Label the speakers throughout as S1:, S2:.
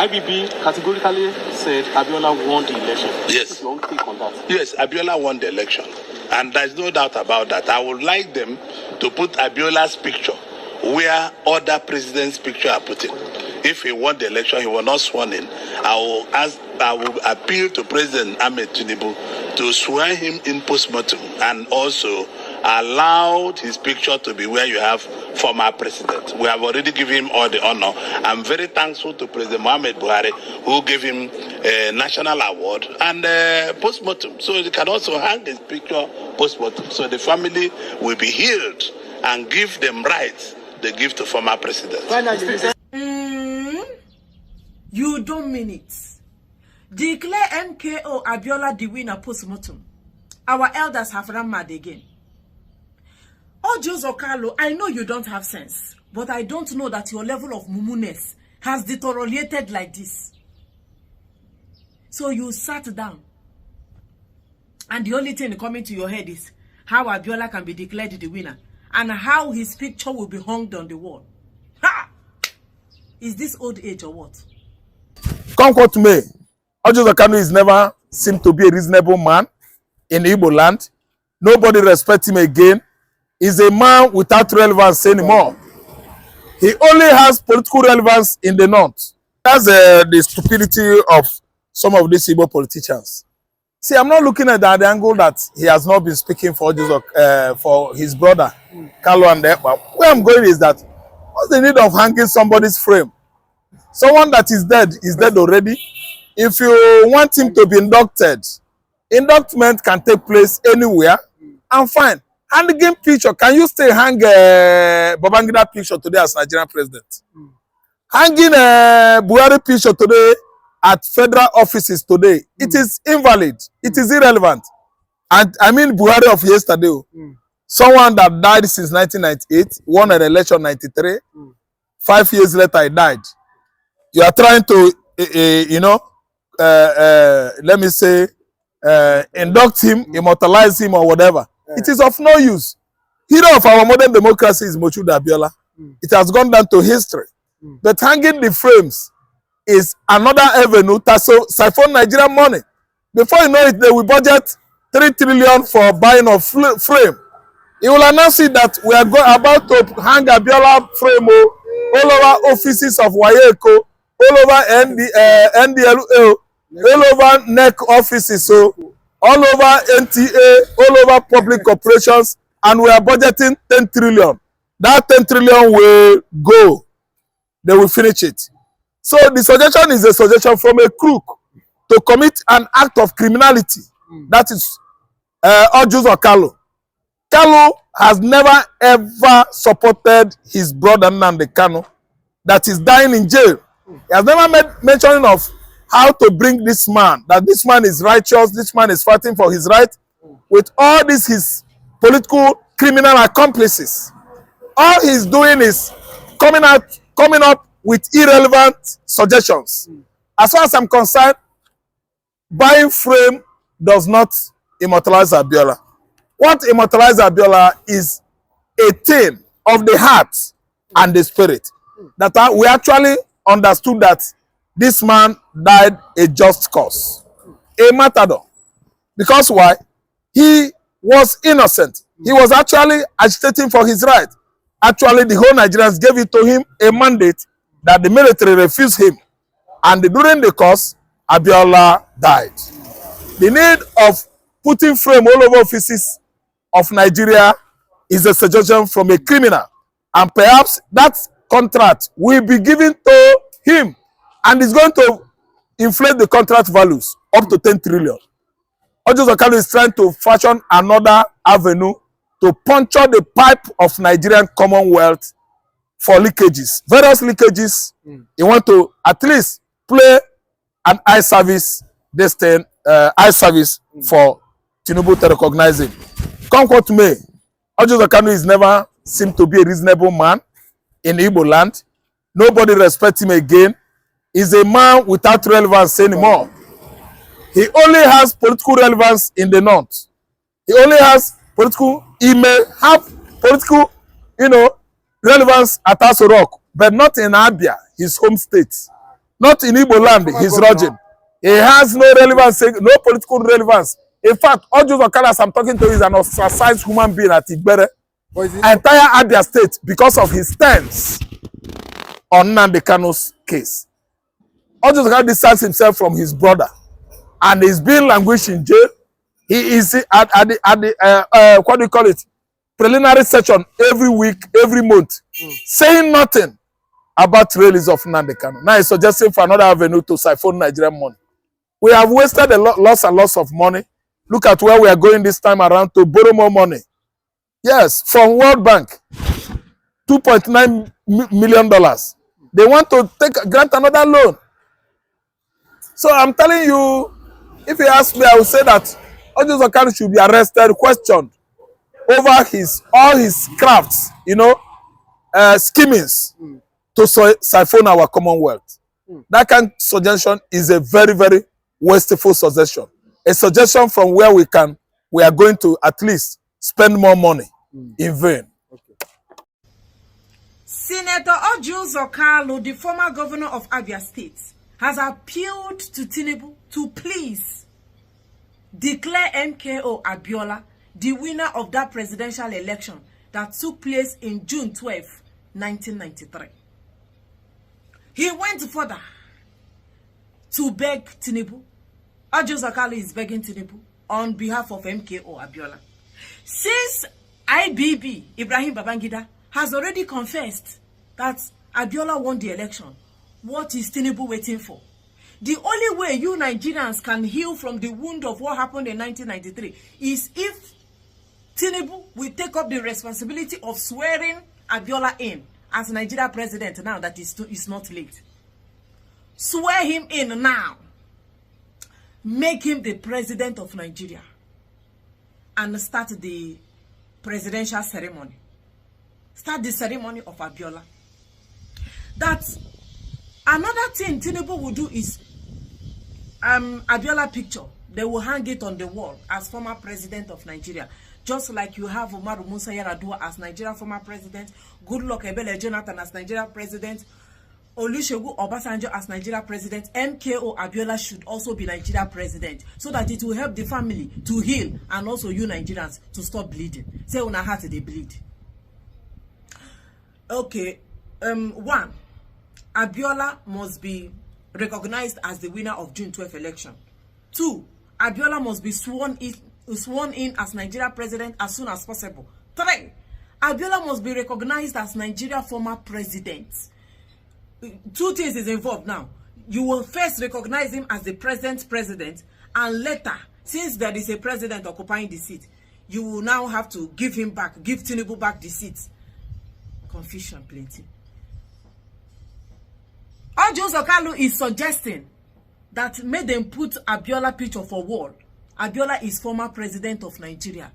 S1: IBB categorically said Abiola won the election.
S2: Yes.
S1: Your own take on that?
S2: Yes, Abiola won the election. And there's no doubt about that. I would like them to put Abiola's picture where other presidents' picture are put in. If he won the election, he was not sworn in. I will appeal to President Ahmed Tinubu to swear him in post-mortem and also allowed his picture to be where you have former president. We have already given him all the honor. I'm very thankful to President Muhammad Buhari, who gave him a national award and post-mortem. So he can also hang his picture post-mortem. So the family will be healed and give them rights they give to former president.
S3: You don't mean it. Declare MKO Abiola the winner post-mortem. Our elders have run mad again. Joseph Kalu, I know you don't have sense, but I don't know that your level of mumuness has deteriorated like this. So you sat down, and the only thing coming to your head is how Abiola can be declared the winner and how his picture will be hung on the wall. Ha! Is this old age or what?
S4: Come quote me. Joseph Kanu is never seemed to be a reasonable man in Igbo land. Nobody respects him again. He's a man without relevance anymore. He only has political relevance in the north. That's the stupidity of some of these Igbo politicians. See, I'm not looking at the angle that he has not been speaking for his brother, Kalu and Ekpa. Where I'm going is that what's the need of hanging somebody's frame? Someone that is dead already. If you want him to be inducted, inductment can take place anywhere. And fine. Hanging picture, can you still hang Babangida picture today as Nigerian president? Hanging Buhari picture today at federal offices today, it is invalid. It is irrelevant. And I mean Buhari of yesterday. Someone that died since 1998, won an election in 93. 5 years later, he died. You are trying to, let me say, induct him, immortalize him or whatever. It is of no use. Hero of our modern democracy is Mochuda Abiola. It has gone down to history. But hanging the frames is another avenue to siphon Nigerian money. Before you know it, they will budget 3 trillion for buying of frame. You will announce it that we are about to hang Abiola frame all over offices of Wayeko, all over NDLO, all over NEC offices. So all over NTA, all over public corporations, and we are budgeting 10 trillion. That 10 trillion will go. They will finish it. So the suggestion is a suggestion from a crook to commit an act of criminality. That is Joseph Kalu. Kalu has never ever supported his brother Namdi Kanu that is dying in jail. He has never made mention of how to bring this man, that this man is righteous, this man is fighting for his right, with all these his political criminal accomplices. All he's doing is coming up with irrelevant suggestions. As far as I'm concerned, buying frame does not immortalize Abiola. What immortalizes Abiola is a thing of the heart and the spirit. That we actually understood that this man died a just cause, a matador. Because why? He was innocent. He was actually agitating for his right. Actually, the whole Nigerians gave it to him a mandate that the military refused him. And during the course, Abiola died. The need of putting frame all over offices of Nigeria is a suggestion from a criminal. And perhaps that contract will be given to him. And it's going to inflate the contract values up to 10 trillion. Joseph Kalu is trying to fashion another avenue to puncture the pipe of Nigerian Commonwealth for leakages. Various leakages. He want to at least play an eye service, eye service for Tinubu to recognize him. Come quote me. Joseph Kalu is never seemed to be a reasonable man in Igbo land. Nobody respects him again. He's a man without relevance anymore. He only has political relevance in the north. He only has political, he may have political, relevance at Aso Rock, but not in Abia, his home state. not in Igbo land, his region. He has no relevance, no political relevance. In fact, all those Okalas I'm talking to is an ostracized human being at Igbere. Entire Abia state because of his stance on Namdi Kanu's case. All those Okalas distance himself from his brother and he's being languished in jail. He is at the what do you call it? Preliminary session every week, every month, saying nothing about release of Namdi Kanu. Now he's suggesting for another avenue to siphon Nigerian money. We have wasted lots and lots of money. Look at where we are going this time around to borrow more money. Yes, from World Bank, $2.9 million. They want to grant another loan. So I'm telling you, if you ask me, I will say that Ojo Kanu should be arrested, questioned over all his crafts, schemings to siphon our commonwealth. That kind of suggestion is a very, very wasteful suggestion. A suggestion from where we are going to at least spend more money in vain.
S3: Senator Ojo Kalu, the former governor of Abia State, has appealed to Tinubu to please declare MKO Abiola the winner of that presidential election that took place in June 12, 1993. He went further to beg Tinubu. Ojo Kalu is begging Tinubu on behalf of MKO Abiola. Since IBB, Ibrahim Babangida, has already confessed that Abiola won the election, what is Tinubu waiting for? The only way you Nigerians can heal from the wound of what happened in 1993 is if Tinubu will take up the responsibility of swearing Abiola in as Nigeria president now that it's not late. Swear him in now. Make him the president of Nigeria. And start the presidential ceremony. Start the ceremony of Abiola. That another thing Tinubu will do is Abiola picture. They will hang it on the wall as former president of Nigeria. Just like you have Umaru Musa Yar'Adua as Nigeria former president, Goodluck Ebele Jonathan as Nigeria president, Olusegun Obasanjo as Nigeria president, MKO Abiola should also be Nigeria president, so that it will help the family to heal and also you Nigerians to stop bleeding. Say una heart they bleed. Okay, one, Abiola must be recognized as the winner of June 12 election. Two, Abiola must be sworn in as Nigeria president as soon as possible. Three, Abiola must be recognized as Nigeria former president. Two things is involved now. You will first recognize him as the president, and later, since there is a president occupying the seat, you will now have to give Tinubu back the seat. Confusion plenty. Ojo Kalu is suggesting that made them put Abiola picture for wall. Abiola is former president of Nigeria.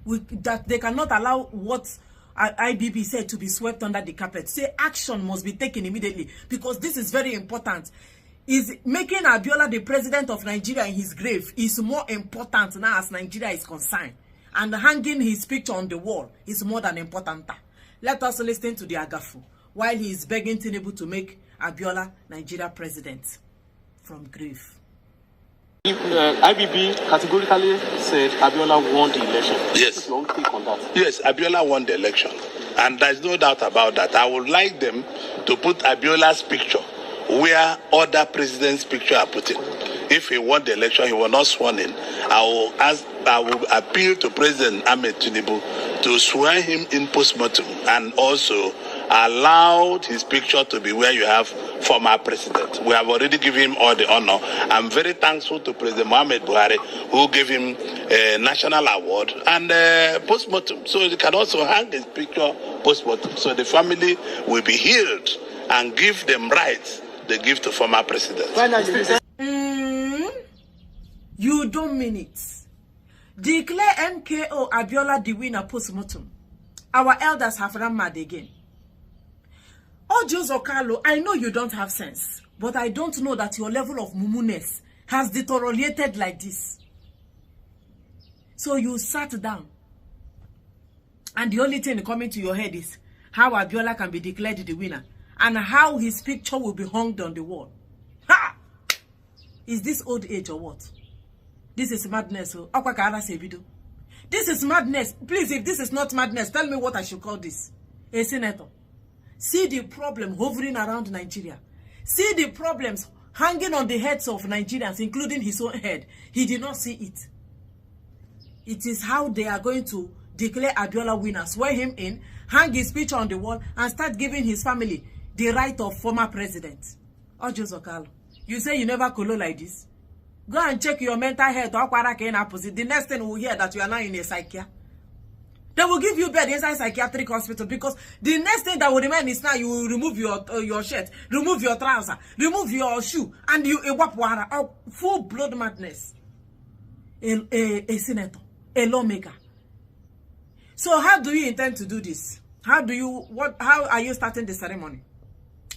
S3: That they cannot allow what IBB said to be swept under the carpet. Say action must be taken immediately because this is very important. Is making Abiola the president of Nigeria in his grave is more important now as Nigeria is concerned. And hanging his picture on the wall is more than important. Let us listen to the Agafu while he is begging Tinubu to make Abiola Nigeria president from grave.
S1: IBB categorically said Abiola won the election.
S2: Yes.
S1: Your own take on that?
S2: Yes, Abiola won the election. And there's no doubt about that. I would like them to put Abiola's picture where other presidents' picture are put in. If he won the election, he was not sworn in. I will appeal to President Ahmed Tinubu to swear him in post-mortem and also allowed his picture to be where you have former president. We have already given him all the honor. I'm very thankful to President Muhammad Buhari who gave him a national award and post-mortem. So he can also hang his picture post-mortem. So the family will be healed and give them rights they give to former president.
S3: You don't mean it. Declare MKO Abiola the winner post-mortem. Our elders have run mad again. Ojo Kalu, I know you don't have sense, but I don't know that your level of mumuness has deteriorated like this. So you sat down, and the only thing coming to your head is how Abiola can be declared the winner, and how his picture will be hung on the wall. Is this old age or what? This is madness. This is madness. Please, if this is not madness, tell me what I should call this. A senator. See the problem hovering around Nigeria. See the problems hanging on the heads of Nigerians, including his own head. He did not see it. It is how they are going to declare Abiola winner, swear him in, hang his picture on the wall, and start giving his family the right of former president. Ojo Kalu, you say you never colo like this? Go and check your mental health. The next thing we'll hear that you are now in a psychiatrist. They will give you bed inside psychiatric hospital, because the next thing that will remain is now you will remove your shirt, remove your trouser, remove your shoe, and you a full blood madness. A senator, a lawmaker. So how do you intend to do this? How are you starting the ceremony?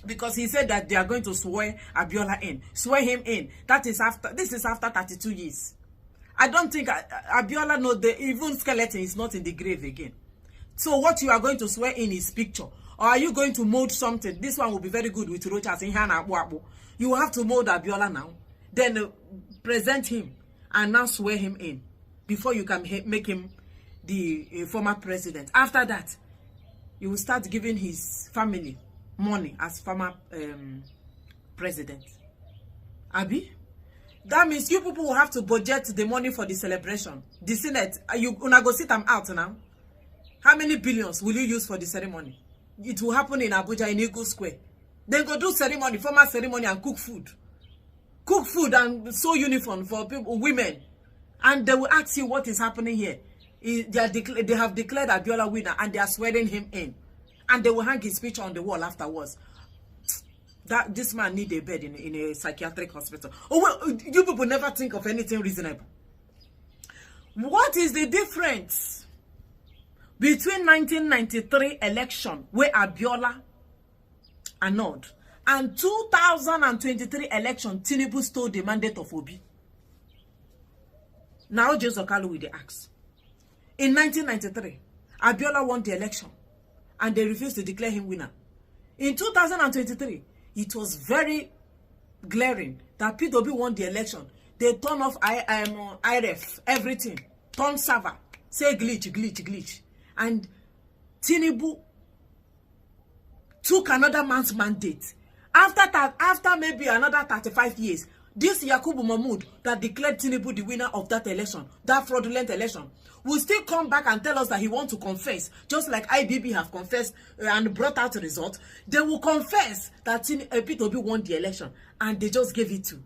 S3: Because he said that they are going to swear Abiola in, swear him in. This is after 32 years. I don't think Abiola knows even skeleton is not in the grave again. So what you are going to swear in is picture. Or are you going to mold something? This one will be very good with Rochas in Hana. You will have to mold Abiola now. Then present him and now swear him in before you can make him the former president. After that, you will start giving his family money as former president. Abi? That means you people will have to budget the money for the celebration. The Senate, you gonna go sit them out now. How many billions will you use for the ceremony? It will happen in Abuja in Eagle Square. Then go do ceremony, formal ceremony, and cook food. Cook food and sew uniform for people, women. And they will ask you what is happening here. They have declared Abiola winner and they are swearing him in. And they will hang his picture on the wall afterwards. That this man need a bed in a psychiatric hospital. Oh, well, you people never think of anything reasonable. What is the difference between 1993 election where Abiola annulled and 2023 election Tinubu stole the mandate of Obi? Now Joseph Kalu with the axe. In 1993, Abiola won the election and they refused to declare him winner. In 2023, it was very glaring that P2B won the election. They turn off IRF, everything. Turn server. Say glitch. And Tinubu took another man's mandate. After maybe another 35 years, this Yakubu Mahmoud that declared Tinubu the winner of that election, that fraudulent election, will still come back and tell us that he wants to confess, just like IBB have confessed and brought out a result. They will confess that P2B won the election and they just gave it to.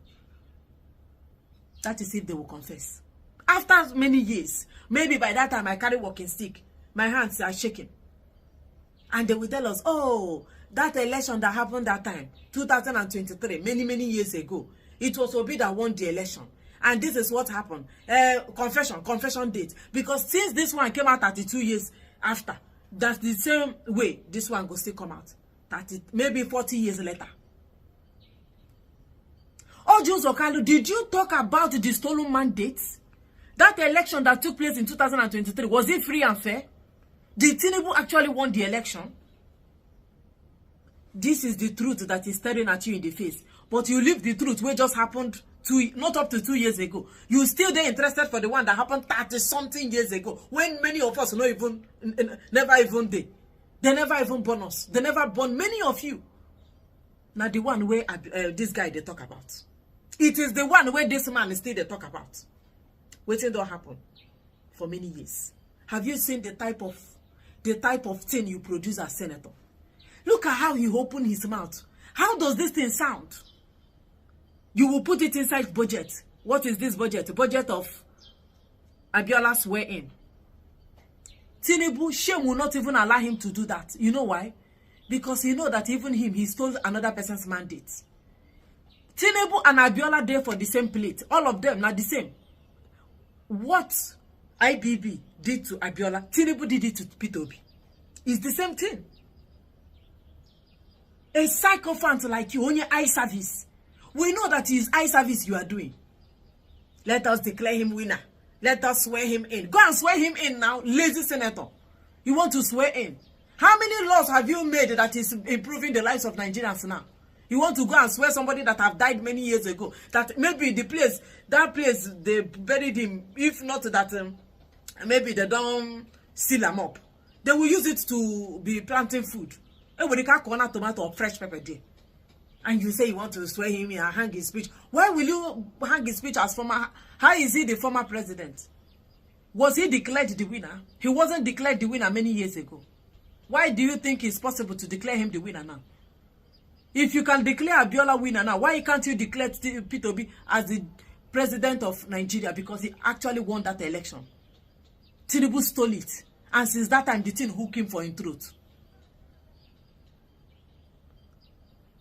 S3: That is if they will confess. After many years, maybe by that time I carry walking stick, my hands are shaking. And they will tell us, oh, that election that happened that time, 2023, many years ago, it was Obi that won the election. And this is what happened. Confession date. Because since this one came out 32 years after, that's the same way this one will still come out. Maybe 40 years later. Ojo Kalu, did you talk about the stolen mandates? That election that took place in 2023, was it free and fair? Did Tinubu actually won the election? This is the truth that is staring at you in the face. But you leave the truth where just happened not up to 2 years ago. You still there interested for the one that happened 30-something years ago, when many of us never even did. They never even born us. They never born many of you. Now the one where this guy they talk about. It is the one where this man is still they talk about. Waiting don't happen for many years. Have you seen the type of thing you produce as senator? Look at how he opened his mouth. How does this thing sound? You will put it inside budget. What is this budget? The budget of Abiola swear in. Tinubu, shame will not even allow him to do that. You know why? Because he know that even him, he stole another person's mandate. Tinubu and Abiola there for the same plate. All of them not the same. What IBB did to Abiola, Tinubu did it to P2B. It's the same thing. A sycophant like you on your eye service. We know that it is eye service you are doing. Let us declare him winner. Let us swear him in. Go and swear him in now, lazy senator. You want to swear in. How many laws have you made that is improving the lives of Nigerians now? You want to go and swear somebody that have died many years ago. That maybe that place, they buried him. If not that, maybe they don't seal him up. They will use it to be planting food. Everybody can corner tomato or fresh pepper there. And you say you want to swear him and hang his speech. Why will you hang his speech as former? How is he the former president? Was he declared the winner? He wasn't declared the winner many years ago. Why do you think it's possible to declare him the winner now? If you can declare Abiola winner now, why can't you declare P2B as the president of Nigeria? Because he actually won that election. Tinubu stole it. And since that time, the thing hooked him for his truth.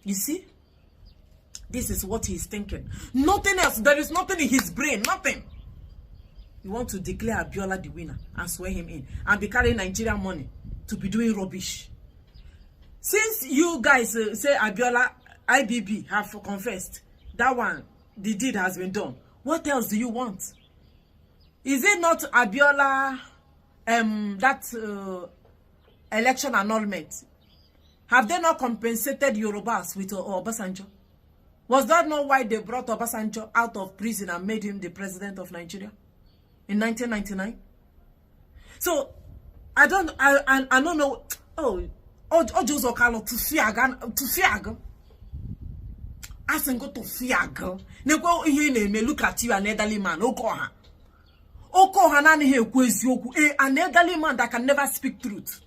S3: You see? This is what he's thinking. Nothing else. There is nothing in his brain. Nothing. You want to declare Abiola the winner and swear him in. And be carrying Nigerian money to be doing rubbish. Since you guys say Abiola, IBB have confessed, that one, the deed has been done. What else do you want? Is it not Abiola, that election annulment? Have they not compensated Yorubas with Obasanjo? Was that not why they brought Obasanjo out of prison and made him the president of Nigeria in 1999? So, I don't know. Ojo Kalu to fiag. Asengo to fiag. Neko ihe na look at you, an elderly man. Okoha na he kwezioku. An elderly man that can never speak truth.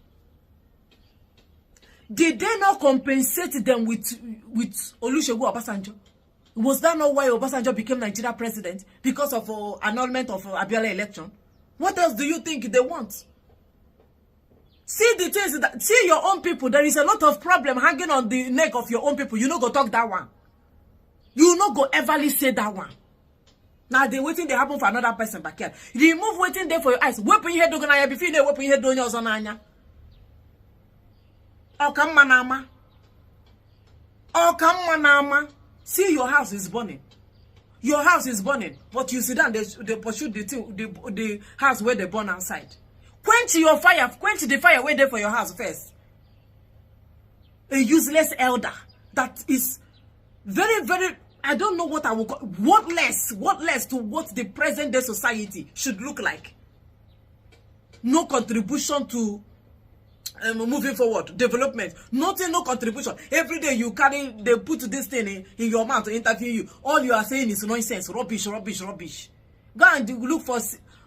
S3: Did they not compensate them with Olusegun Obasanjo? Was that not why Obasanjo became Nigeria president? Because of annulment of Abiola election? What else do you think they want? See the things that, see your own people. There is a lot of problem hanging on the neck of your own people. You no go talk that one. You no go everly say that one. Now they waiting they happen for another person back here. Remove waiting there for your eyes. Weapon your head dogon before you weapon your head dogon your anya. Oh come manama. Oh come manama. See your house is burning. Your house is burning, but you sit down. They pursue the house where they burn outside. Quench your fire. Quench the fire where there for your house first. A useless elder that is very, very. I don't know what I will call. What less to what the present day society should look like. No contribution to moving forward, development. Nothing, no contribution. Every day you carry, they put this thing in your mouth to interview you. All you are saying is nonsense, rubbish. Go and look for.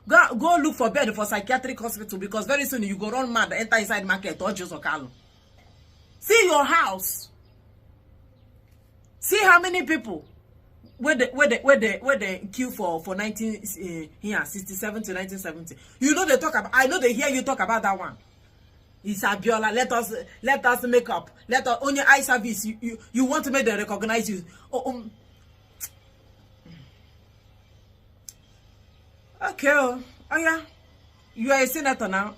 S3: Go look for bed for psychiatric hospital because very soon you go run mad, enter inside market or just Kalu. See your house. See how many people where they queue for 67 to 1970. You know they talk about. I know they hear you talk about that one. It's Abiola. Let us make up. Let us on your eye service. You want to make them recognize you. Okay, oh yeah, you are a senator now.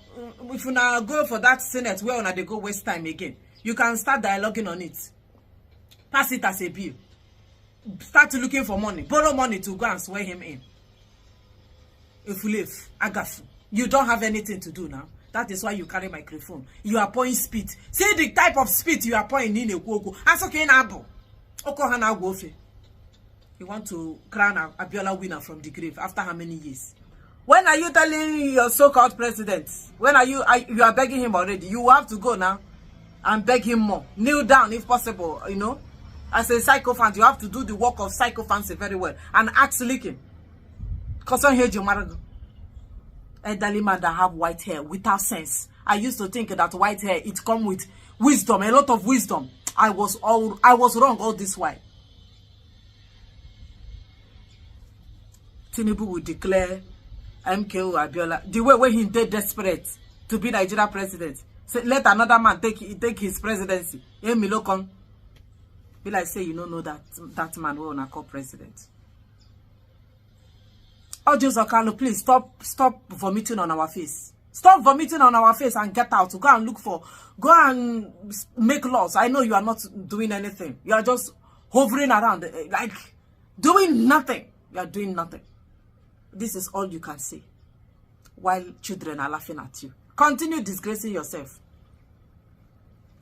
S3: If you now go for that senate, where they go waste time again, you can start dialoguing on it. Pass it as a bill. Start looking for money. Borrow money to go and swear him in. If you leave, Agafu, you don't have anything to do now. That is why you carry microphone. You are pouring spit. See the type of spit you are pouring in a kuoku. That's okay now. Okohana gofe. You want to crown Abiola winner from the grave after how many years? When are you telling your so-called president? When are you are begging him already? You have to go now and beg him more. Kneel down if possible, you know. As a sycophant, you have to do the work of sycophancy very well and act licking. Because on here, elderly man that have white hair without sense. I used to think that white hair, it come with wisdom, a lot of wisdom. I was wrong all this while. Tinubu will declare MKO Abiola the way when he did desperate to be Nigeria president. So let another man take his presidency. Emilokon. Be like say you don't know that man will not call president. Oh Jesus Kalu, please stop vomiting on our face. Stop vomiting on our face and get out. Go and make laws. I know you are not doing anything. You are just hovering around like doing nothing. You are doing nothing. This is all you can say while children are laughing at you. Continue disgracing yourself.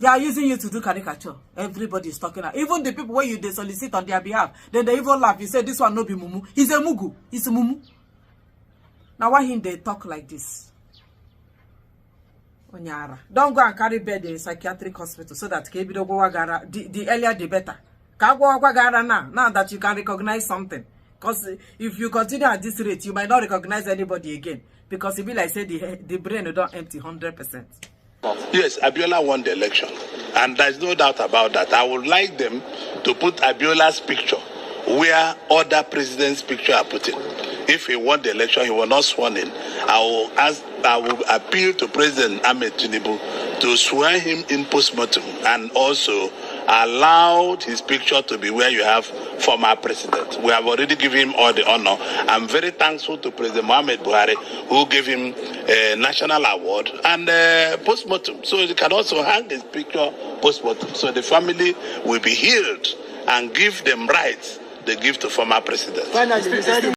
S3: They are using you to do caricature. Everybody is talking. Even the people where you they solicit on their behalf, then they even laugh. You say this one no be mumu. He's a mugu. He's a mumu. Now why him they talk like this? Onyara. Don't go and carry bed in a psychiatric hospital so that the earlier the better. Now that you can recognize something. Because if you continue at this rate, you might not recognize anybody again. Because it be like say the brain don't empty 100%.
S2: Yes, Abiola won the election, and there's no doubt about that. I would like them to put Abiola's picture where other presidents' picture are put in. If he won the election, he was not sworn in. I will appeal to President Ahmed Tinubu to swear him in post-mortem and also allowed his picture to be where you have former president. We have already given him all the honor. I'm very thankful to President Mohamed Buhari, who gave him a national award and post-mortem. So he can also hang his picture post-mortem. So the family will be healed and give them rights they give to former presidents.